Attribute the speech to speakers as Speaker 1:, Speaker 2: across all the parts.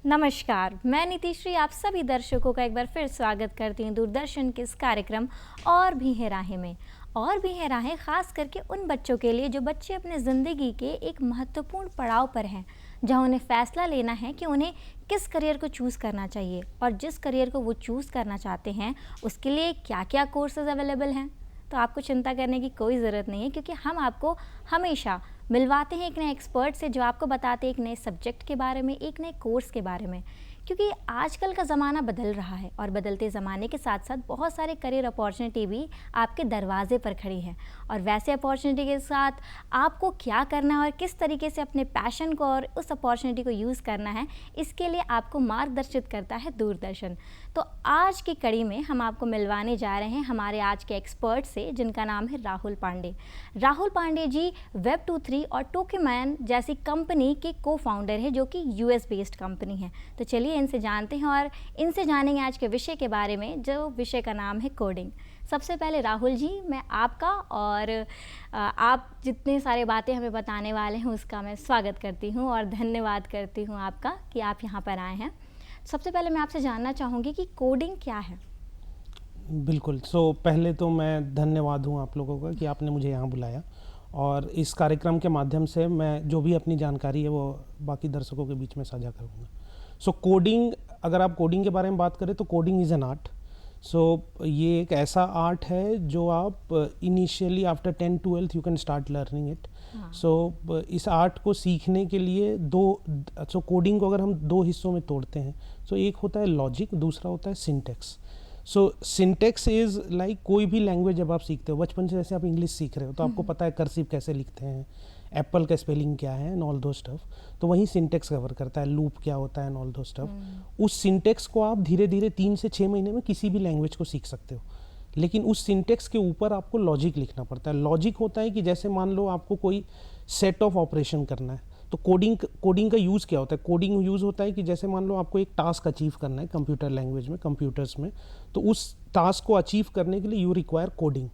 Speaker 1: नमस्कार, मैं नीतिश्री आप सभी दर्शकों का एक बार फिर स्वागत करती हूँ दूरदर्शन के इस कार्यक्रम और भी हैं राहें में। और भी हैं राहें खास करके उन बच्चों के लिए जो बच्चे अपने ज़िंदगी के एक महत्वपूर्ण पड़ाव पर हैं, जहाँ उन्हें फ़ैसला लेना है कि उन्हें किस करियर को चूज़ करना चाहिए और जिस करियर को वो चूज़ करना चाहते हैं उसके लिए क्या क्या कोर्सेज़ अवेलेबल हैं। तो आपको चिंता करने की कोई ज़रूरत नहीं है, क्योंकि हम आपको हमेशा मिलवाते हैं एक नए एक्सपर्ट से जो आपको बताते हैं एक नए सब्जेक्ट के बारे में, एक नए कोर्स के बारे में। क्योंकि आजकल का ज़माना बदल रहा है और बदलते ज़माने के साथ साथ बहुत सारे करियर अपॉर्चुनिटी भी आपके दरवाजे पर खड़ी हैं। और वैसे अपॉर्चुनिटी के साथ आपको क्या करना है और किस तरीके से अपने पैशन को और उस अपॉर्चुनिटी को यूज़ करना है, इसके लिए आपको मार्गदर्शित करता है दूरदर्शन। तो आज की कड़ी में हम आपको मिलवाने जा रहे हैं हमारे आज के एक्सपर्ट से, जिनका नाम है राहुल पांडे। राहुल पांडे जी Web23 और टोकेमैन जैसी कंपनी के को फाउंडर है, जो कि यूएस बेस्ड कंपनी है। तो चलिए इनसे जानते हैं और इनसे जानेंगे आज के विषय के बारे में, जो विषय का नाम है कोडिंग। सबसे पहले राहुल जी, मैं आपका और आप जितने सारे बातें हमें बताने वाले हैं उसका मैं स्वागत करती हूं और धन्यवाद करती हूं आपका कि आप यहां पर आए हैं। सबसे पहले मैं आपसे जानना चाहूँगी कि कोडिंग क्या है?
Speaker 2: बिल्कुल। पहले तो मैं धन्यवाद हूँ आप लोगों का कि आपने मुझे यहाँ बुलाया और इस कार्यक्रम के माध्यम से मैं जो भी अपनी जानकारी है वो बाकी दर्शकों के बीच में साझा करूँगा। कोडिंग, अगर आप कोडिंग के बारे में बात करें तो कोडिंग इज़ एन आर्ट। ये एक ऐसा आर्ट है जो आप initially after 10-12 you can start learning it. इस आर्ट को सीखने के लिए कोडिंग को अगर हम दो हिस्सों में तोड़ते हैं, एक होता है लॉजिक, दूसरा होता है सिंटेक्स। सिंटेक्स इज़ लाइक कोई भी लैंग्वेज जब आप सीखते हो, बचपन से जैसे आप इंग्लिश सीख रहे हो तो आपको पता है कर्सिव कैसे लिखते हैं, एप्पल का स्पेलिंग क्या है एंड ऑल दो स्टफ। तो वही सिंटेक्स कवर करता है, लूप क्या होता है एंड ऑल दो स्टफ। उस सिंटेक्स को आप धीरे धीरे 3 से 6 महीने में किसी भी लैंग्वेज को सीख सकते हो, लेकिन उस सिंटेक्स के ऊपर आपको लॉजिक लिखना पड़ता है। लॉजिक होता है कि जैसे मान लो आपको कोई सेट ऑफ ऑपरेशन करना है, तो कोडिंग का यूज़ क्या होता है? कोडिंग यूज़ होता है कि जैसे मान लो आपको एक टास्क अचीव करना है कंप्यूटर लैंग्वेज में, कंप्यूटर्स में, तो उस टास्क को अचीव करने के लिए यू रिक्वायर कोडिंग।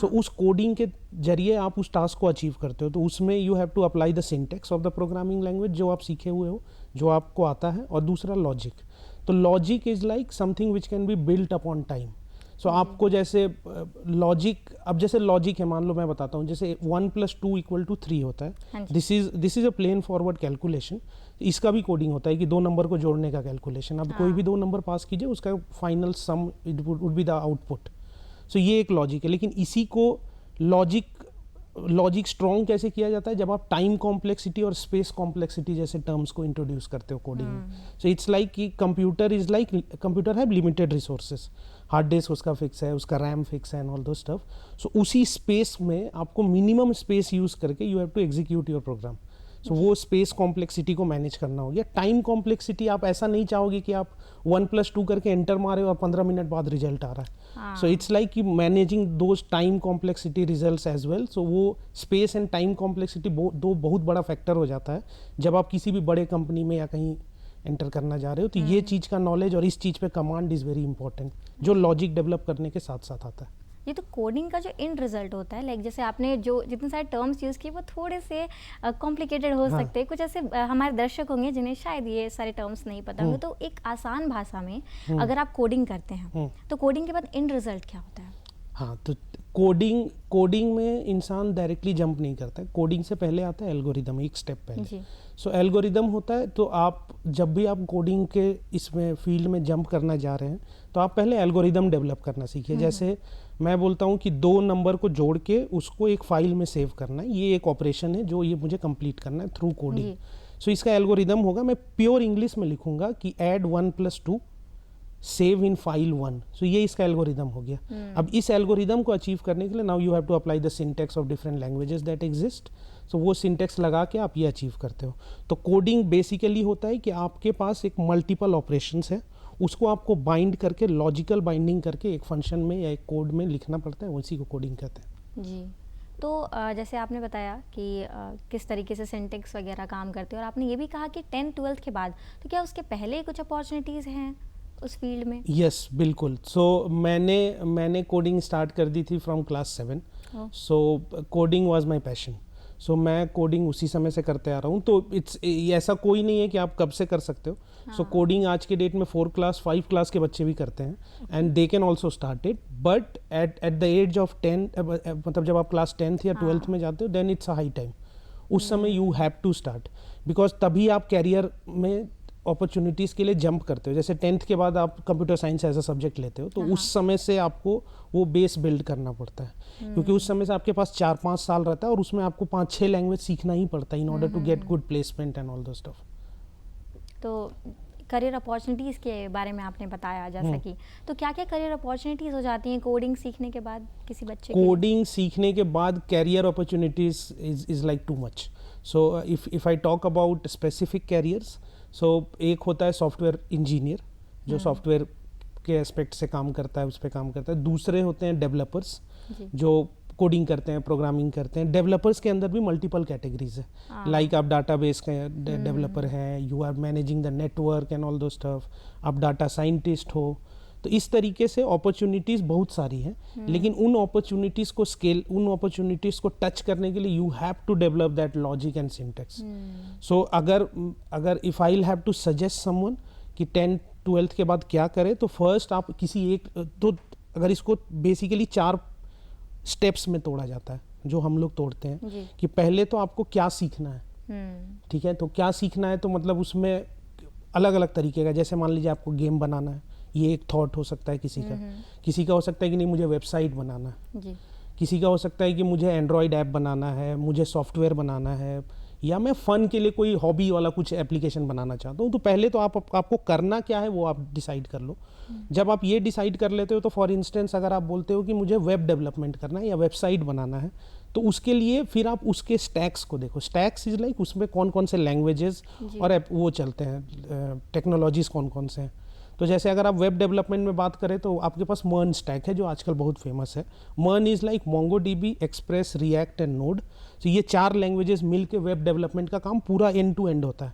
Speaker 2: उस कोडिंग के जरिए आप उस टास्क को अचीव करते हो, तो उसमें you have to apply the syntax of the programming language जो आप सीखे हुए हो, जो आपको आता है, और दूसरा लॉजिक। तो logic is like something which can be built upon time. आपको जैसे लॉजिक, अब जैसे लॉजिक है, मान लो मैं बताता हूँ, जैसे 1 + 2 = 3 होता है। This is a plain forward calculation. इसका भी कोडिंग होता है कि 2 नंबर को जोड़ने का कैलकुलेशन। अब कोई भी 2 नंबर पास कीजिए, उसका final sum it would be the output. ये एक लॉजिक है। लेकिन इसी को लॉजिक स्ट्रॉन्ग कैसे किया जाता है? जब आप टाइम कॉम्प्लेक्सिटी और स्पेस कॉम्प्लेक्सिटी जैसे टर्म्स को इंट्रोड्यूस करते हो कोडिंग में। इट्स लाइक कि कंप्यूटर है लिमिटेड रिसोर्सेज, हार्ड डिस्क उसका फिक्स है, उसका रैम फिक्स है एंड ऑल दो स्टफ। उसी स्पेस में आपको मिनिमम स्पेस यूज करके you have to execute your program. वो स्पेस कॉम्प्लेक्सिटी को मैनेज करना हो गया। टाइम कॉम्प्लेक्सिटी, आप ऐसा नहीं चाहोगे कि आप 1 + 2 करके एंटर मारे और 15 मिनट बाद रिजल्ट आ रहा है। इट्स लाइक कि managing those time complexity results as well. वो स्पेस एंड टाइम कॉम्प्लेक्सिटी दो बहुत बड़ा फैक्टर हो जाता है जब आप किसी भी बड़े कंपनी में या कहीं एंटर करना जा रहे हो। तो ये चीज़ का नॉलेज और इस चीज़ पे कमांड इज़ वेरी इंपॉर्टेंट, जो लॉजिक डेवलप करने के साथ साथ आता है।
Speaker 1: ये तो कोडिंग का जो एंड रिजल्ट होता है, लाइक जैसे आपने जो जितने सारे टर्म्स यूज़ किए वो थोड़े से कॉम्प्लिकेटेड हो सकते हैं। कुछ ऐसे हमारे दर्शक होंगे जिन्हें शायद ये सारे टर्म्स नहीं पता होंगे। तो एक आसान भाषा में अगर आप कोडिंग करते हैं तो कोडिंग के बाद एंड रिजल्ट क्या होता है?
Speaker 2: हाँ, तो कोडिंग में इंसान डायरेक्टली जंप नहीं करता है। कोडिंग से पहले आता है एल्गोरिदम, एक स्टेप पहले। एल्गोरिदम होता है, तो आप जब भी आप कोडिंग के इसमें फील्ड में जंप करना जा रहे हैं तो आप पहले एल्गोरिदम डेवलप करना सीखिए। जैसे मैं बोलता हूँ कि 2 नंबर को जोड़ के उसको एक फाइल में सेव करना है, ये एक ऑपरेशन है जो ये मुझे कंप्लीट करना है थ्रू कोडिंग। इसका एल्गोरिदम होगा, मैं प्योर इंग्लिश में लिखूंगा कि ऐड 1 + 2 सेव इन फाइल 1। ये इसका एल्गोरिदम हो गया। अब इस एल्गोरिदम को अचीव करने के लिए now you have to apply the syntax of different languages that exist. वो सिंटेक्स लगा के आप ये अचीव करते हो। तो कोडिंग बेसिकली होता है कि आपके पास एक मल्टीपल ऑपरेशंस है, उसको आपको बाइंड करके, लॉजिकल बाइंडिंग करके एक फंक्शन में या एक कोड में लिखना पड़ता है, उसी को कोडिंग कहते हैं।
Speaker 1: जी, तो जैसे आपने बताया कि किस तरीके से सिंटेक्स वगैरह काम करते हैं, और आपने ये भी कहा कि 10-12 के बाद, तो क्या उसके पहले कुछ अपॉर्चुनिटीज़ हैं उस फील्ड में?
Speaker 2: यस, बिल्कुल। मैंने कोडिंग स्टार्ट कर दी थी from class 7। Coding was my passion. So मैं कोडिंग उसी समय से करते आ रहा हूँ, तो ऐसा कोई नहीं है कि आप कब से कर सकते हो। सो कोडिंग आज के डेट में 4 क्लास 5 क्लास के बच्चे भी करते हैं and they can also start it, but at the age of 10, मतलब जब आप क्लास 10th या 12th में जाते हो, then it's a high time. उस समय you have to start, because तभी आप कैरियर में अपॉर्चुनिटीज़ के लिए जंप करते हो। जैसे 10th के बाद आप computer science as a subject लेते हो, तो उस समय से आपको वो बेस बिल्ड करना पड़ता है, क्योंकि उस समय से आपके पास 4-5 साल रहता है और उसमें आपको 5-6 लैंग्वेज सीखना ही पड़ता है in order to get good placement and all the stuff.
Speaker 1: तो करियर अपॉर्चुनिटीज़ के बारे में आपने बताया जैसा कि, तो क्या क्या करियर अपॉर्चुनिटीज़ हो जाती हैं कोडिंग सीखने के बाद किसी बच्चे के लिए?
Speaker 2: कोडिंग सीखने के बाद career opportunities is like too much. So if I talk about specific careers, so एक होता है सॉफ्टवेयर इंजीनियर, जो सॉफ्टवेयर के एस्पेक्ट से काम करता है, उस पर काम करता है। दूसरे होते हैं डेवलपर्स, जो कोडिंग करते हैं, प्रोग्रामिंग करते हैं। डेवलपर्स के अंदर भी मल्टीपल कैटेगरीज है, लाइक आप डाटाबेस के डेवलपर हैं, you are managing the network and all those stuff, आप डाटा साइंटिस्ट हो। तो इस तरीके से अपॉर्चुनिटीज़ बहुत सारी हैं, लेकिन उन अपॉर्चुनिटीज़ को टच करने के लिए you have to develop that logic and syntax. So अगर if I have to suggest someone कि 10th-12th के बाद क्या करे, तो फर्स्ट आप किसी एक, तो अगर इसको बेसिकली 4 स्टेप्स में तोड़ा जाता है, जो हम लोग तोड़ते हैं कि पहले तो आपको क्या सीखना है। ठीक है, तो क्या सीखना है, तो मतलब उसमें अलग अलग तरीके का, जैसे मान लीजिए आपको गेम बनाना है, ये एक थॉट हो सकता है किसी का हो सकता है कि नहीं मुझे वेबसाइट बनाना है, किसी का हो सकता है कि मुझे एंड्रॉयड ऐप बनाना है, मुझे सॉफ्टवेयर बनाना है, या मैं फ़न के लिए कोई हॉबी वाला कुछ एप्लीकेशन बनाना चाहता हूँ। तो पहले तो आपको करना क्या है वो आप डिसाइड कर लो। जब आप ये डिसाइड कर लेते हो, तो फॉर इंस्टेंस अगर आप बोलते हो कि मुझे वेब डेवलपमेंट करना है या वेबसाइट बनाना है, तो उसके लिए फिर आप उसके स्टैक्स को देखो। स्टैक्स इज लाइक उसमें कौन कौन से लैंग्वेजेस और वो चलते हैं, टेक्नोलॉजीज कौन कौन से हैं। तो जैसे अगर आप वेब डेवलपमेंट में बात करें, तो आपके पास मर्न स्टैक है, जो आजकल बहुत फेमस है। मर्न is like MongoDB, express, react and node. तो ये 4 लैंग्वेजेस मिल के वेब डेवलपमेंट का काम पूरा एंड टू एंड होता है।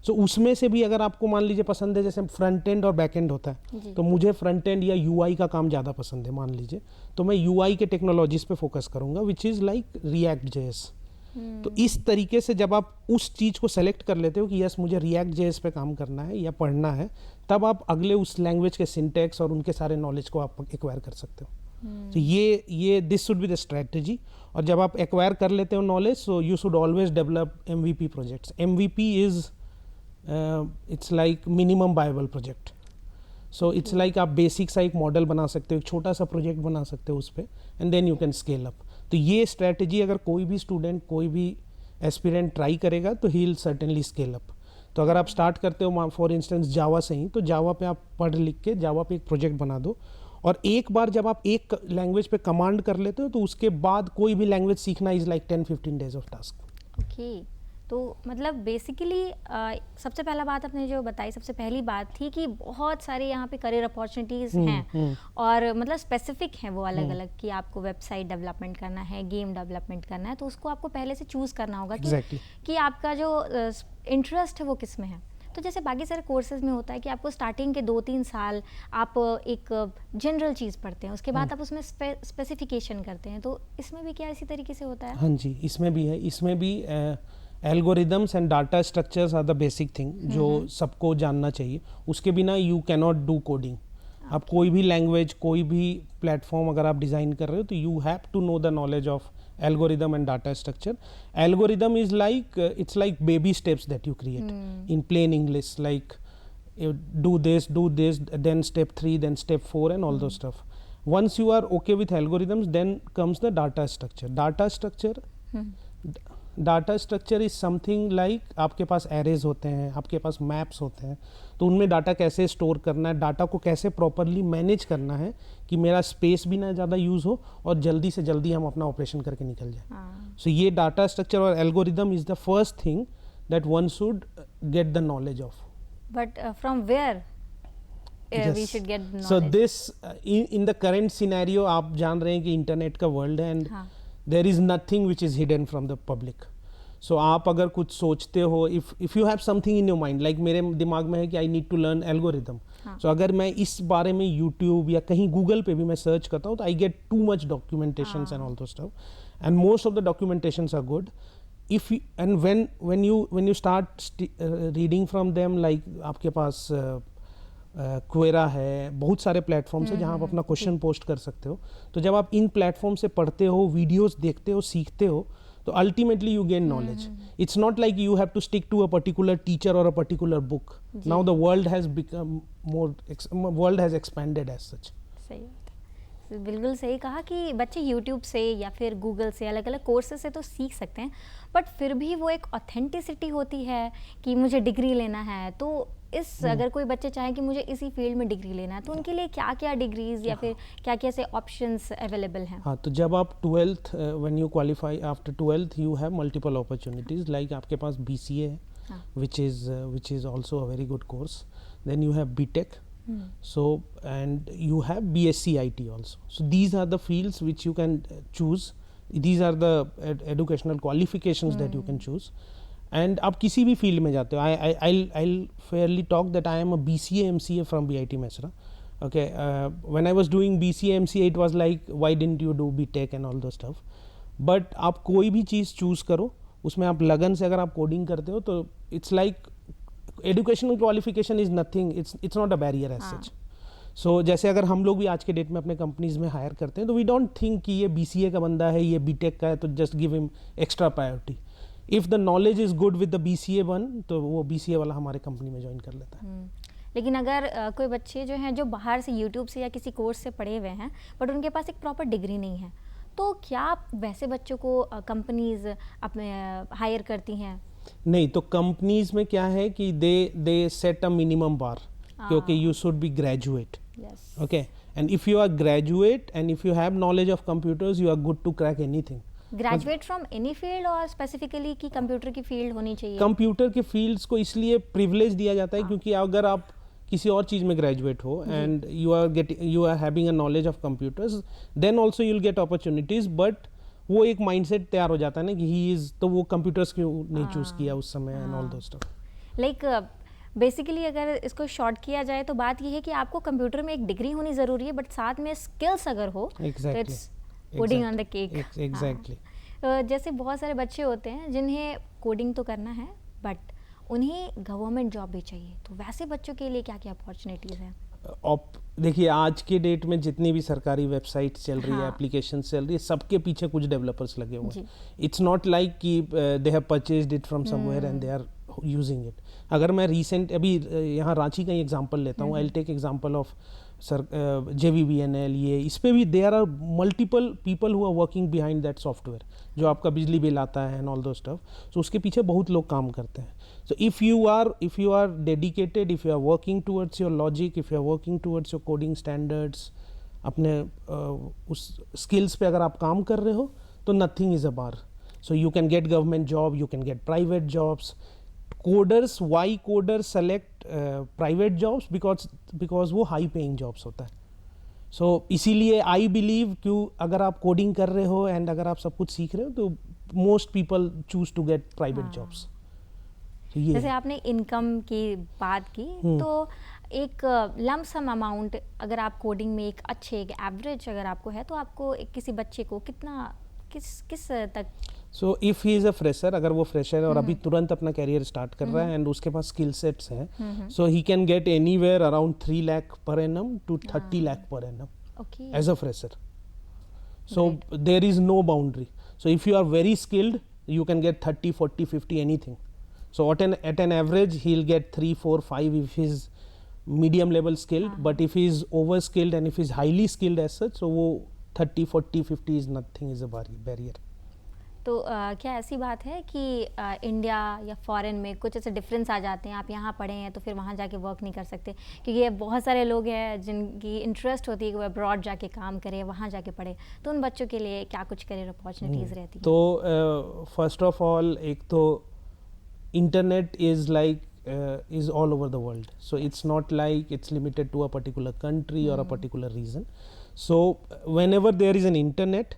Speaker 2: सो उसमें से भी अगर आपको मान लीजिए पसंद है, जैसे फ्रंट एंड और बैक एंड होता है, तो मुझे फ्रंट एंड या यूआई का काम ज़्यादा पसंद है मान लीजिए, तो मैं यूआई के टेक्नोलॉजीज पे फोकस करूँगा, which is like react JS. तो इस तरीके से जब आप उस चीज़ को सेलेक्ट कर लेते हो कि यस मुझे रिएक्ट जेएस पे काम करना है या पढ़ना है, तब आप अगले उस लैंग्वेज के सिंटैक्स और उनके सारे नॉलेज को आप एक्वायर कर सकते हो। तो ये this should be the strategy. और जब आप एक्वायर कर लेते हो knowledge, so you should always develop MVP projects. MVP is it's like minimum viable project. So it's like आप बेसिक सा एक मॉडल बना सकते हो, एक छोटा सा प्रोजेक्ट बना सकते हो उस पर, and then you can scale up. तो ये स्ट्रैटेजी अगर कोई भी स्टूडेंट, कोई भी एस्पिरेंट ट्राई करेगा, तो he will certainly scale up. तो अगर आप स्टार्ट करते हो फॉर इंस्टेंस जावा से ही, तो जावा पे आप पढ़ लिख के जावा पे एक प्रोजेक्ट बना दो, और एक बार जब आप एक लैंग्वेज पे कमांड कर लेते हो, तो उसके बाद कोई भी लैंग्वेज सीखना is like 10-15 days of task.
Speaker 1: Okay, तो मतलब बेसिकली सबसे पहला बात आपने जो बताई, सबसे पहली बात थी कि बहुत सारे यहाँ पे करियर अपॉर्चुनिटीज़ हैं, और मतलब स्पेसिफिक हैं वो अलग अलग, कि आपको वेबसाइट डेवलपमेंट करना है, गेम डेवलपमेंट करना है, तो उसको आपको पहले से चूज़ करना होगा कि आपका जो इंटरेस्ट है वो किस में है। तो जैसे बाकी सारे कोर्सेज में होता है कि आपको स्टार्टिंग के 2-3 साल आप एक जनरल चीज़ पढ़ते हैं, उसके बाद आप उसमें स्पेसिफिकेशन करते हैं, तो इसमें भी क्या इसी तरीके से होता है?
Speaker 2: हाँ जी, इसमें भी है। इसमें भी algorithms and data structures are the basic thing जो सबको जानना चाहिए। उसके बिना यू कैनॉट डू कोडिंग। आप कोई भी लैंग्वेज, कोई भी प्लेटफॉर्म अगर आप डिज़ाइन कर रहे हो, तो you have to know the knowledge of algorithm and data structure. Algorithm is like it's like baby steps that you create in plain English, like you do this, then step 3, then step 4, and all those stuff. Once you are okay with algorithms, then comes the data structure. Data structure is something like आपके पास arrays होते हैं, आपके पास maps होते हैं, तो उनमें data कैसे store करना है, डाटा को कैसे प्रॉपरली मैनेज करना है कि मेरा स्पेस भी ना ज़्यादा यूज़ हो और जल्दी से जल्दी हम अपना ऑपरेशन करके निकल जाए। सो ये डाटा स्ट्रक्चर और algorithm is the first thing that one should get the knowledge of.
Speaker 1: But from where we should get knowledge?
Speaker 2: So this in the current scenario, आप जान रहे हैं कि इंटरनेट का वर्ल्ड है, and there is nothing which is hidden from the public. So आप अगर कुछ सोचते हो, if you have something in your mind, like मेरे दिमाग में है कि I need to learn algorithm, so अगर मैं इस बारे में YouTube या कहीं Google पे भी मैं सर्च करता हूँ, तो I get too much documentations and all those stuff, and most of the documentations are good. if you, and when you start reading from them, like आपके पास क्वेरा है, बहुत सारे प्लेटफॉर्म्स है जहाँ आप अपना क्वेश्चन पोस्ट कर सकते हो. तो जब आप इन प्लेटफॉर्म से पढ़ते हो, वीडियोस देखते हो, सीखते हो, तो ultimately you gain knowledge. It's not like you have to stick to a particular teacher or a particular book. Now the world has become world has expanded as such.
Speaker 1: सही बात है, बिल्कुल सही कहा कि बच्चे यूट्यूब से या फिर गूगल से अलग अलग कोर्सेज से तो सीख सकते हैं, बट फिर भी वो एक ऑथेंटिसिटी होती है कि मुझे डिग्री लेना है. तो अगर कोई बच्चे चाहे कि मुझे इसी फील्ड में डिग्री लेना है, तो उनके लिए क्या क्या डिग्रीज या फिर क्या क्या से ऑप्शंस अवेलेबल हैं?
Speaker 2: हाँ, तो जब आप 12th when you qualify after 12th you have multiple opportunities. Like आपके पास BCA है, which is also a very good course. Then you have BTech. So and you have BSc IT also. So these are the fields which you can choose. These are the educational qualifications that you can choose. And आप किसी भी field में जाते हो. I'll fairly talk that I am a BCA MCA from BIT Mesra. Okay, when I was doing BCA MCA it was like why didn't you do BTech and all those stuff. But आप कोई भी चीज़ choose करो, उसमें आप लगन से अगर आप कोडिंग करते हो तो it's like educational qualification is nothing. It's not a barrier as such. So जैसे अगर हम लोग भी आज के डेट में अपने कंपनीज में हायर करते हैं तो वी डोंट थिंक कि ये BCA का बंदा है, ये BTech का है, तो just give him extra priority. If the knowledge is good with the BCA one, तो वो BCA वाला हमारे कंपनी में ज्वाइन कर लेता है.
Speaker 1: लेकिन अगर कोई बच्चे जो हैं जो बाहर से यूट्यूब से या किसी कोर्स से पढ़े हुए हैं बट उनके पास एक प्रॉपर डिग्री नहीं है, तो क्या वैसे बच्चों को कंपनीज अपने हायर करती हैं?
Speaker 2: नहीं, तो कंपनीज में क्या है कि दे सेट अ मिनिमम बार, क्योंकि you should be graduate. Okay, and if you are graduate and if you have knowledge of computers you are good to crack anything.
Speaker 1: Graduate from any field और specifically कि computer की field होनी चाहिए?
Speaker 2: Computer के fields को इसलिए privilege दिया जाता है क्योंकि अगर आप किसी और चीज़ में ग्रेजुएट हो and you are having a knowledge of computers, then also you will get opportunities. But वो एक माइंडसेट तैयार हो जाता है ना कि ही इज, तो वो कंप्यूटर्स क्यों नहीं चूज किया उस समय and all those stuff.
Speaker 1: Like basically अगर इसको शॉर्ट किया जाए तो बात ये है कि आपको कंप्यूटर में एक डिग्री होनी ज़रूरी है, बट साथ में स्किल्स अगर हो तो it's coding on the cake.
Speaker 2: Exactly.
Speaker 1: जैसे बहुत सारे बच्चे होते हैं जिन्हें कोडिंग तो करना है बट उन्हें गवर्नमेंट जॉब भी चाहिए, तो वैसे बच्चों के लिए क्या क्या अपॉर्चुनिटीज़ हैं?
Speaker 2: देखिए, आज के डेट में जितनी भी सरकारी वेबसाइट चल रही है, एप्लीकेशन चल रही है, सबके पीछे कुछ डेवलपर्स लगे हुए हैं. इट्स नॉट लाइक कि they have purchased it from somewhere and they are using it. अगर मैं रिसेंट अभी यहाँ रांची का ही एग्जांपल लेता हूँ, I will take example of sir JVBNL. ये इस पे भी there are multiple people who are working behind that software, जो आपका बिजली बिल आता है and all those stuff. So उसके पीछे बहुत लोग काम करते हैं. So if you are dedicated, if you are working towards your logic, if you are working towards your coding standards, अपने उस skills पे अगर आप काम कर रहे हो तो nothing is a bar. So you can get government job, you can get private jobs. Coders, why coders select private jobs? Because वो high paying jobs होता है. So इसीलिए I believe कि अगर आप coding कर रहे हो and अगर आप सब कुछ सीख रहे हो तो most people choose to get private jobs.
Speaker 1: जैसे आपने इनकम की बात की, तो एक लमसम अमाउंट अगर आप कोडिंग में एक एवरेज अगर आपको है तो आपको किसी बच्चे को कितना किस तक?
Speaker 2: So if he is a fresher, अगर वो फ्रेशर है और अभी तुरंत अपना कैरियर स्टार्ट कर रहा है एंड उसके पास स्किल सेट्स हैं, so he can get anywhere around 3 lakh per annum to 30 lakh per annum as a fresher. So there is no boundary. So if you are very skilled you can get 30, 40, 50 anything. So at an average he'll get 3, 4, 5 if he's medium level skilled, but if he's over skilled and if he's highly skilled as such, so वो 30, 40, 50 is nothing, is a barrier.
Speaker 1: तो क्या ऐसी बात है कि India या foreign में कुछ ऐसे डिफरेंस आ जाते हैं, आप यहाँ पढ़े हैं तो फिर वहाँ जाके वर्क नहीं कर सकते? क्योंकि बहुत सारे लोग हैं जिनकी इंटरेस्ट होती है कि वो अब्रॉड जाके काम करें, वहाँ जाके पढ़े, तो उन बच्चों के लिए क्या कुछ करियर अपॉर्चुनिटीज़ रहती हैं?
Speaker 2: तो फर्स्ट ऑफ ऑल एक तो internet is like is all over the world, so it's not like it's limited to a particular country or a particular region. So whenever there is an internet,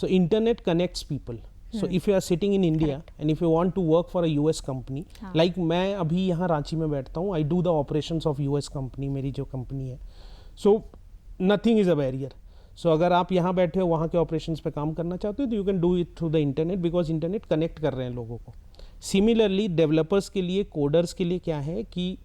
Speaker 2: so internet connects people. So if you are sitting in India and if you want to work for a US company, like मैं अभी यहाँ रांची में बैठता हूँ, I do the operations of US company, मेरी जो company है, so nothing is a barrier. सो अगर आप यहाँ बैठे हो वहाँ के ऑपरेशंस पे काम करना चाहते हो तो you can do it through the internet, because internet connect कर रहे हैं लोगों को। सिमिलरली डेवलपर्स के लिए, कोडर्स के लिए क्या है कि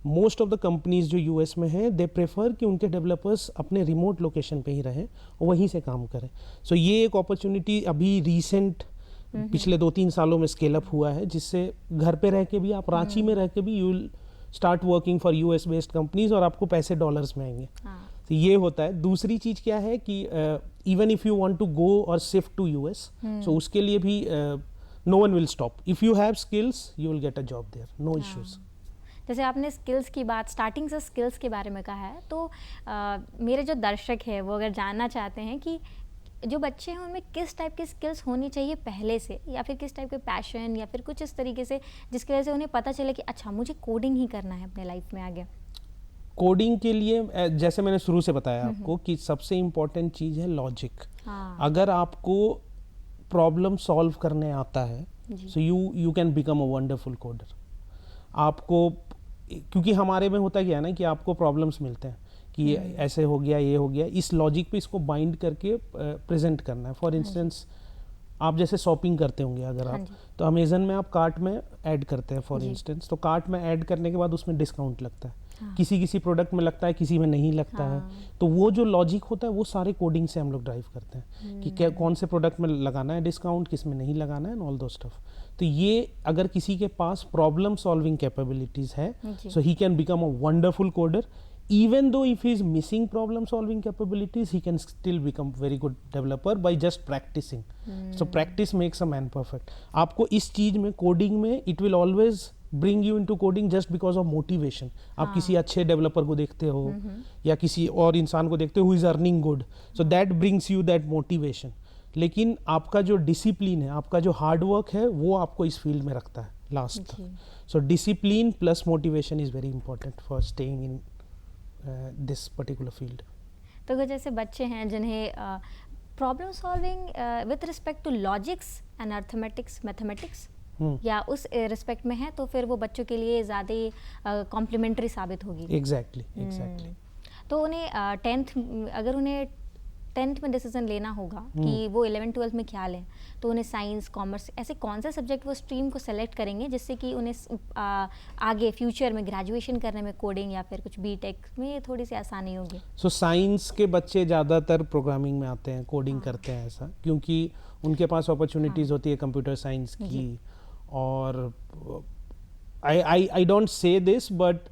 Speaker 2: मोस्ट ऑफ द कंपनीज जो यूएस में हैं दे प्रेफर कि उनके डेवलपर्स अपने रिमोट लोकेशन पे ही रहें और वहीं से काम करें। सो ये एक अपॉर्चुनिटी अभी रिसेंट पिछले 2-3 सालों में स्केल अप हुआ है, जिससे घर पे रह के भी आप रांची में रह के भी you will start working for US based companies और आपको पैसे डॉलर्स में आएंगे। तो ये होता है। दूसरी चीज़ क्या है कि even if you want to go और शिफ्ट टू यूएस, सो उसके लिए भी no one will stop. If you have skills you will get a job there, no issues.
Speaker 1: जैसे आपने स्किल्स की बात, स्टार्टिंग से स्किल्स के बारे में कहा है, तो मेरे जो दर्शक है वो अगर जानना चाहते हैं कि जो बच्चे हैं उनमें किस टाइप की स्किल्स होनी चाहिए पहले से, या फिर किस टाइप के पैशन, या फिर कुछ इस तरीके से जिसकी वजह से उन्हें पता चले कि अच्छा मुझे कोडिंग ही करना है अपने लाइफ में आगे।
Speaker 2: कोडिंग के लिए जैसे मैंने शुरू से बताया आपको कि सबसे इम्पोर्टेंट चीज़ है लॉजिक। अगर आपको प्रॉब्लम सॉल्व करने आता है सो you can become a wonderful coder. आपको, क्योंकि हमारे में होता क्या है ना कि आपको प्रॉब्लम्स मिलते हैं कि ऐसे हो गया, ये हो गया, इस लॉजिक पे इसको बाइंड करके प्रेजेंट करना है। फॉर इंस्टेंस आप जैसे शॉपिंग करते होंगे अगर आप, तो अमेजन में आप कार्ट में ऐड करते हैं फॉर इंस्टेंस, तो कार्ट में ऐड करने के बाद उसमें डिस्काउंट लगता है। किसी प्रोडक्ट में लगता है, किसी में नहीं लगता है। तो वो जो लॉजिक होता है वो सारे कोडिंग से हम लोग ड्राइव करते हैं कि क्या कौन से प्रोडक्ट में लगाना है डिस्काउंट, किस में नहीं लगाना है, एंड ऑल दो स्टफ। तो ये अगर किसी के पास प्रॉब्लम सॉल्विंग कैपेबिलिटीज है, so he can become a wonderful coder. Even though if he is missing problem solving capabilities, he can still become very good developer by just practicing. So practice makes a man perfect. आपको इस चीज में, coding में, it will always bring you into coding just because of motivation. आप किसी अच्छे developer को देखते हो या किसी और इंसान को देखते हो who is earning good, so that brings you that motivation. लेकिन आपका जो डिसिप्लिन है, आपका जो हार्ड वर्क है, वो आपको इस फील्ड में रखता है लास्ट तक। So discipline plus motivation is very important for staying in this particular field.
Speaker 1: तो अगर जैसे बच्चे हैं जिन्हें problem solving with respect to logics and arithmetics, mathematics या उस रिस्पेक्ट में है, तो फिर वो बच्चों के लिए ज़्यादा कॉम्प्लीमेंट्री साबित होगी।
Speaker 2: एग्जैक्टली।
Speaker 1: तो उन्हें अगर उन्हें 10th में डिसीजन लेना होगा कि वो 11th-12th में क्या लें, तो उन्हें साइंस, कॉमर्स, ऐसे कौन से सब्जेक्ट वो स्ट्रीम को सेलेक्ट करेंगे जिससे कि उन्हें आगे फ्यूचर में ग्रेजुएशन करने में कोडिंग या फिर कुछ बीटेक में थोड़ी सी आसानी होगी?
Speaker 2: सो साइंस के बच्चे ज़्यादातर प्रोग्रामिंग में आते हैं, कोडिंग करते हैं ऐसा, क्योंकि उनके पास अपॉर्चुनिटीज़ होती है कंप्यूटर साइंस की। और I don't say this, but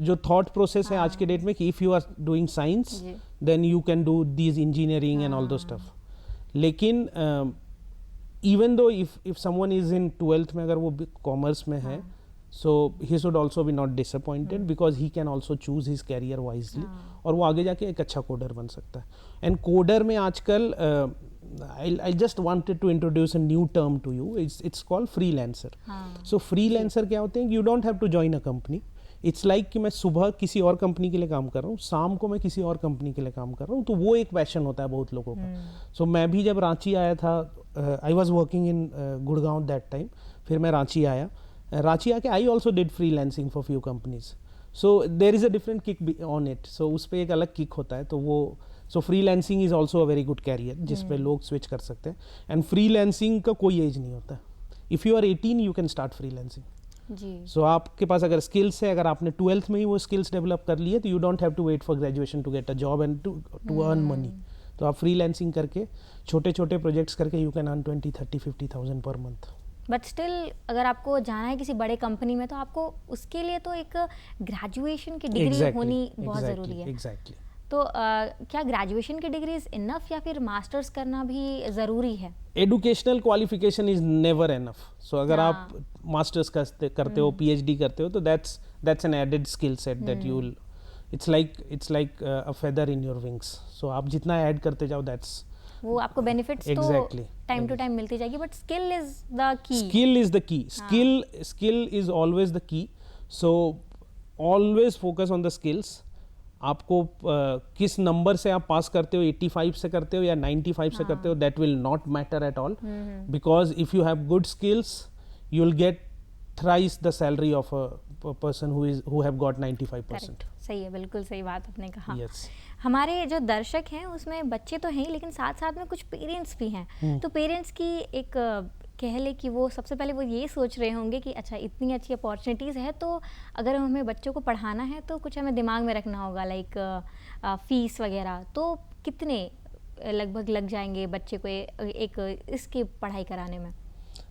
Speaker 2: जो थॉट प्रोसेस है आज के डेट में कि if you are doing science then you can do these engineering and all those stuff. लेकिन even though if someone is in 12th में, अगर वो कॉमर्स में है, so he should also be not disappointed because he can also choose his career wisely, और वो आगे जाके एक अच्छा कोडर बन सकता है। एंड कोडर में आजकल I just wanted to introduce a new term to you. It's called freelancer. So freelancer क्या होते हैं? You don't have to join a company. It's like कि मैं सुबह किसी और कंपनी के लिए काम कर रहा हूँ, शाम को मैं किसी और कंपनी के लिए काम कर रहा हूँ, तो वो एक पैशन होता है बहुत लोगों का। So मैं भी जब रांची आया था, I was working in Gurgaon that time, फिर मैं रांची आया, रांची आके I also did freelancing for few companies. So there is a different kick on it. So उस पर एक अलग किक होता है, तो वो so freelancing is also a very good career जिस पे लोग स्विच कर सकते हैं। एंड फ्रीलांसिंग का कोई एज नहीं होता। If you are 18 you can start freelancing. So आपके पास अगर स्किल्स है, अगर आपने 12th में ही वो स्किल्स डेवलप कर लिए, तो you don't have to wait for graduation to get a job and to earn money. तो आप फ्रीलांसिंग करके, छोटे छोटे प्रोजेक्ट्स करके you can earn 20, 30, 50,000 per month.
Speaker 1: But still अगर आपको जाना है किसी बड़े कंपनी में, तो आपको उसके लिए तो एक ग्रेजुएशन की डिग्री होनी बहुत ज़रूरी है।
Speaker 2: एग्जैक्टली।
Speaker 1: तो क्या ग्रेजुएशन की डिग्री इज इनफ या फिर मास्टर्स करना भी ज़रूरी है?
Speaker 2: Educational qualification is never enough. So अगर आप मास्टर्स करते हो, पीएचडी करते हो, तो that's an added skill set that you will, it's like a feather in your wings. So आप जितना ऐड करते जाओ, दैट्स
Speaker 1: वो आपको बेनिफिट्स तो टाइम टू टाइम मिलती जाएगी, but skill is the key.
Speaker 2: Skill is the key. Skill is always the key. So always focus on the skills. आपको किस नंबर से आप पास करते हो, 85 से करते हो या 95 से करते हो, that will not matter at all, because if you have good skills you will gate thrice the salary of a person who have got 95%।
Speaker 1: सही है, बिल्कुल सही बात आपने कहा।
Speaker 2: yes.
Speaker 1: हमारे जो दर्शक हैं उसमें बच्चे तो हैं ही, लेकिन साथ साथ में कुछ पेरेंट्स भी हैं। तो पेरेंट्स की एक कह ले कि वो सबसे पहले वो ये सोच रहे होंगे कि अच्छा इतनी अच्छी अपॉर्चुनिटीज़ है, तो अगर हमें बच्चों को पढ़ाना है तो कुछ हमें दिमाग में रखना होगा, लाइक फ़ीस वगैरह। तो कितने लगभग लग जाएंगे बच्चे को एक इसकी पढ़ाई कराने में?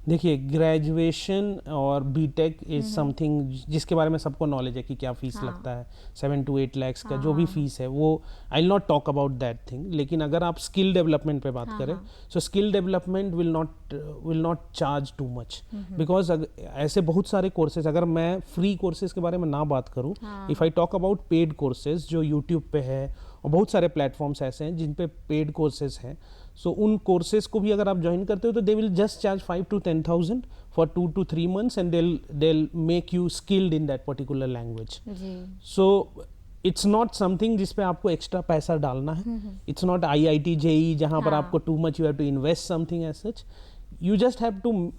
Speaker 2: देखिए, ग्रेजुएशन और बीटेक इज समथिंग जिसके बारे में सबको नॉलेज है कि क्या फीस लगता है, 7 to 8 lakhs का जो भी फीस है, वो I will not talk about that thing. लेकिन अगर आप स्किल डेवलपमेंट पे बात करें, so skill development will not charge too much, because ऐसे बहुत सारे कोर्सेज, अगर मैं फ्री कोर्सेज के बारे में ना बात करूँ, if I talk about paid courses जो यूट्यूब पे है, और बहुत सारे प्लेटफॉर्म्स ऐसे हैं जिन पे पेड कोर्सेज हैं, सो उन कोर्सेज को भी अगर आप ज्वाइन करते हो तो they will just charge 5 to 10,000 for 2 to 3 months and they'll make you skilled in that particular language. So it's not something जिस पे आपको एक्स्ट्रा पैसा डालना है। इट्स नॉट IIT JEE जहाँ पर आपको too much you have to invest something as such. You just have to,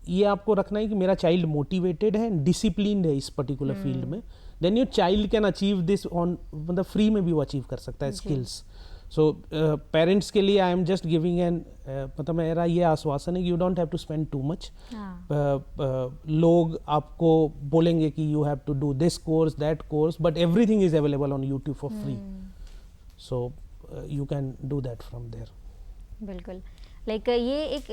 Speaker 2: ये आपको रखना है कि मेरा चाइल्ड मोटिवेटेड है, डिसिप्लिन्ड है इस पर्टिकुलर फील्ड में, then your child can achieve this on, मतलब फ्री में भी वो अचीव कर सकता है स्किल्स। सो पेरेंट्स के लिए I am just giving an, मतलब मेरा ये आश्वासन है कि you don't have to spend too much. लोग आपको बोलेंगे कि you have to do this course that course, but everything is available on YouTube for free, so you can do that from there.
Speaker 1: बिल्कुल, लाइक ये एक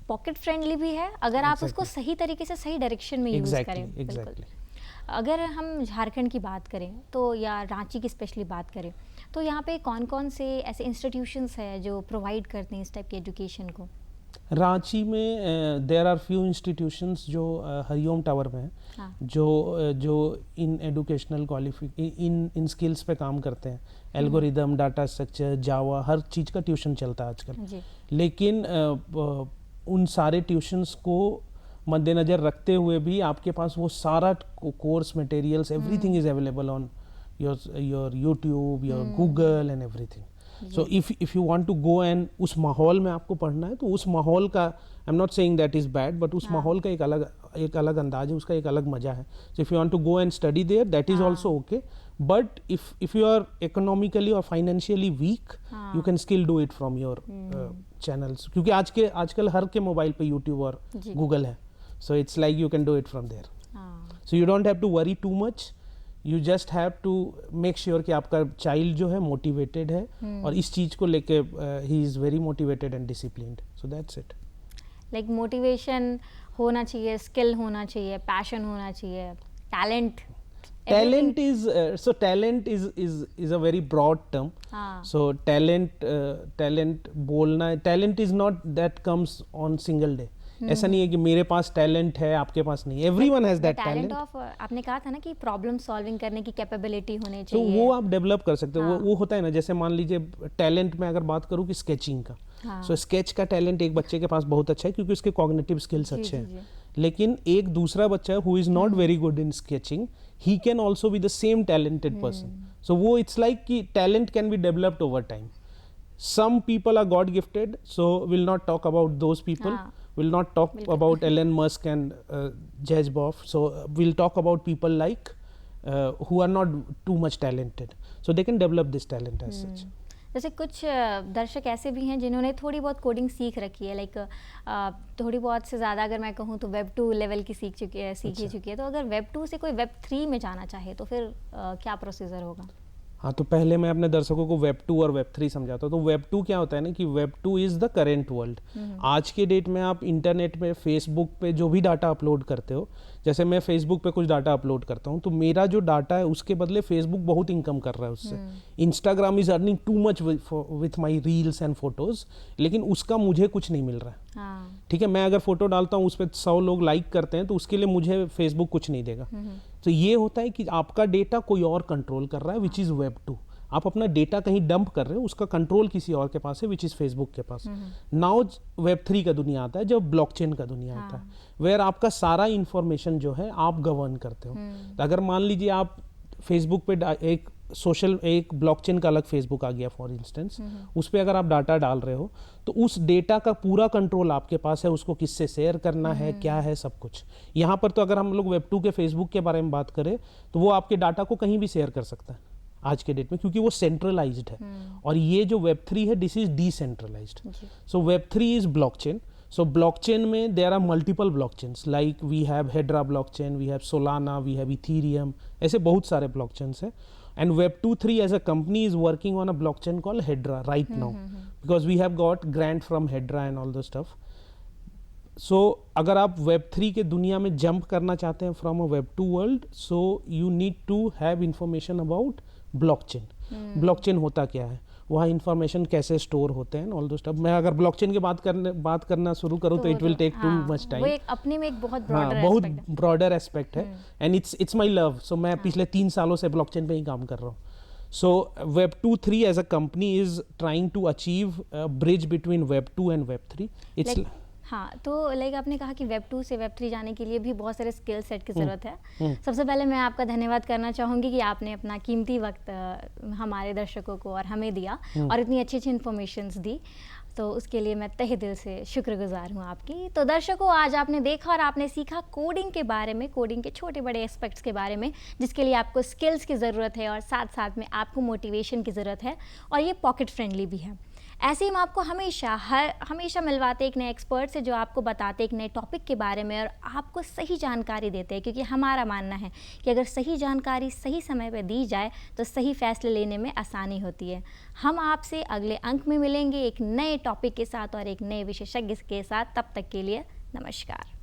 Speaker 1: pocket friendly भी है अगर आप उसको सही तरीके से सही डायरेक्शन में यूज करें। बिल्कुल। अगर हम झारखंड की बात करें तो, या रांची की स्पेशली बात करें, तो यहाँ पे कौन कौन से ऐसे इंस्टीट्यूशंस हैं जो प्रोवाइड करते हैं इस टाइप की एजुकेशन को?
Speaker 2: रांची में देयर आर फ्यू इंस्टीट्यूशंस जो हरिओम टावर में हैं, जो इन एजुकेशनल इन स्किल्स पे काम करते हैं। एल्गोरिदम, डाटा स्ट्रक्चर, जावा, हर चीज़ का ट्यूशन चलता है आजकल। लेकिन उन सारे ट्यूशंस को मद्देनज़र रखते हुए भी आपके पास वो सारा course materials, everything is available on your YouTube, your Google and everything. So if you want to go and उस माहौल में आपको पढ़ना है, तो उस माहौल का, I'm not saying that is bad, but उस माहौल का एक अलग अंदाज है, उसका एक अलग मजा है. So if you want to go and study there, that is also okay. But if you are economically or financially weak, you can still do it from your channels. क्योंकि आजकल हर के मोबाइल पे YouTube और Google है. So it's like you can do it from there. So you don't have to worry too much. You just have to make sure कि आपका child जो है मोटिवेटेड है, और इस चीज़ को लेके he is very motivated and disciplined. So that's it.
Speaker 1: Like motivation होना चाहिए, स्किल होना चाहिए, पैशन होना चाहिए, talent.
Speaker 2: Talent is a very broad term. So talent बोलना, talent is not that comes on single day. ऐसा नहीं है कि मेरे पास टैलेंट है आपके पास नहीं, everyone has that talent of,
Speaker 1: आपने कहा था ना कि प्रॉब्लम सॉल्विंग करने की कैपेबिलिटी होनी चाहिए,
Speaker 2: तो वो आप डेवलप कर सकते हो। वो होता है ना, जैसे मान लीजिए टैलेंट में अगर बात करूँ कि स्केचिंग का, सो स्केच का टैलेंट एक बच्चे के पास बहुत अच्छा है क्योंकि उसके कॉग्निटिव स्किल्स अच्छे हैं। लेकिन एक दूसरा बच्चा who is not very good in sketching, he can also be the same talented person. So वो इट्स लाइक कि talent can be developed over time. Some people are God gifted, so we'll not talk about those people. We'll not talk about Elon Musk and Jez Boff. So we'll talk about people like who are not too much talented. So they can develop this talent as such.
Speaker 1: जैसे कुछ दर्शक ऐसे भी हैं जिन्होंने थोड़ी बहुत coding सीख रखी है, लाइक थोड़ी बहुत से ज़्यादा अगर मैं कहूँ तो वेब 2 लेवल की सीख चुकी है। तो अगर वेब 2 से कोई वेब 3 में जाना चाहे तो फिर क्या प्रोसीजर होगा?
Speaker 2: हाँ, तो पहले मैं अपने दर्शकों को वेब 2 और वेब 3 समझाता हूँ। तो वेब 2 क्या होता है ना कि web 2 is the current world. आज के डेट में आप इंटरनेट पे, फेसबुक पे जो भी डाटा अपलोड करते हो, जैसे मैं फेसबुक पे कुछ डाटा अपलोड करता हूँ, तो मेरा जो डाटा है उसके बदले फेसबुक बहुत इनकम कर रहा है उससे। Instagram is earning too much with my reels and photos, लेकिन उसका मुझे कुछ नहीं मिल रहा है। ठीक है, मैं अगर फोटो डालता हूँ उस पर 100 लोग लाइक करते हैं, तो उसके लिए मुझे फेसबुक कुछ नहीं देगा। तो ये होता है कि आपका डेटा कोई और कंट्रोल कर रहा है, विच इज़ वेब 2। आप अपना डेटा कहीं डंप कर रहे हो, उसका कंट्रोल किसी और के पास है, विच इज़ फेसबुक के पास। नाउ वेब 3 का दुनिया आता है, जब ब्लॉकचेन का दुनिया आता है, वेयर आपका सारा इंफॉर्मेशन जो है आप गवर्न करते हो। तो अगर मान लीजिए आप फेसबुक पे एक ब्लॉकचेन का अलग फेसबुक आ गया फॉर इंस्टेंस, उस पर अगर आप डाटा डाल रहे हो, तो उस डेटा का पूरा कंट्रोल आपके पास है, उसको किससे शेयर करना है, क्या है, सब कुछ। यहाँ पर तो अगर हम लोग वेब 2 के फेसबुक के बारे में बात करें, तो वो आपके डाटा को कहीं भी शेयर कर सकता है। आज के डेट में, क्योंकि वो सेंट्रलाइज्ड है। और ये जो वेब3 है, this is decentralised. So web3 is blockchain. So blockchain में there are multiple blockchains, like we have Hedera blockchain, we have Solana, we have Ethereum, ऐसे बहुत सारे ब्लॉकचेन्स हैं। And Web2.3 as a company is working on a blockchain called Hedra right now, because we have got grant from Hedra and all the stuff. So अगर आप Web3 के दुनिया में jump करना चाहते हैं from a Web2 world, so you need to have information about blockchain. Blockchain होता क्या है, वहाँ इंफॉर्मेशन कैसे स्टोर होते हैं, ऑल दो स्टफ। मैं अगर ब्लॉकचेन की बात करना शुरू करूँ तो it will take too much time.
Speaker 1: वो एक अपने में एक बहुत ब्रॉडर
Speaker 2: बहुत ब्रॉडर एस्पेक्ट है, and it's my love. So मैं पिछले 3 सालों से ब्लॉकचेन पे ही काम कर रहा हूँ। So Web2.3 as a company is trying to achieve bridge between Web2 and Web3। It's
Speaker 1: हाँ, तो लाइक आपने कहा कि Web2 से Web3 जाने के लिए भी बहुत सारे स्किल सेट की ज़रूरत है। सबसे पहले मैं आपका धन्यवाद करना चाहूँगी कि आपने अपना कीमती वक्त हमारे दर्शकों को और हमें दिया और इतनी अच्छी अच्छी इन्फॉर्मेशंस दी, तो उसके लिए मैं तहे दिल से शुक्रगुजार हूँ आपकी। तो दर्शकों, आज आपने देखा और आपने सीखा कोडिंग के बारे में, कोडिंग के छोटे बड़े एस्पेक्ट्स के बारे में, जिसके लिए आपको स्किल्स की ज़रूरत है और साथ साथ में आपको मोटिवेशन की ज़रूरत है, और ये पॉकेट फ्रेंडली भी है। ऐसे ही हम आपको हमेशा मिलवाते एक नए एक्सपर्ट से, जो आपको बताते एक नए टॉपिक के बारे में और आपको सही जानकारी देते हैं, क्योंकि हमारा मानना है कि अगर सही जानकारी सही समय पर दी जाए तो सही फैसले लेने में आसानी होती है। हम आपसे अगले अंक में मिलेंगे एक नए टॉपिक के साथ और एक नए विशेषज्ञ के साथ। तब तक के लिए नमस्कार।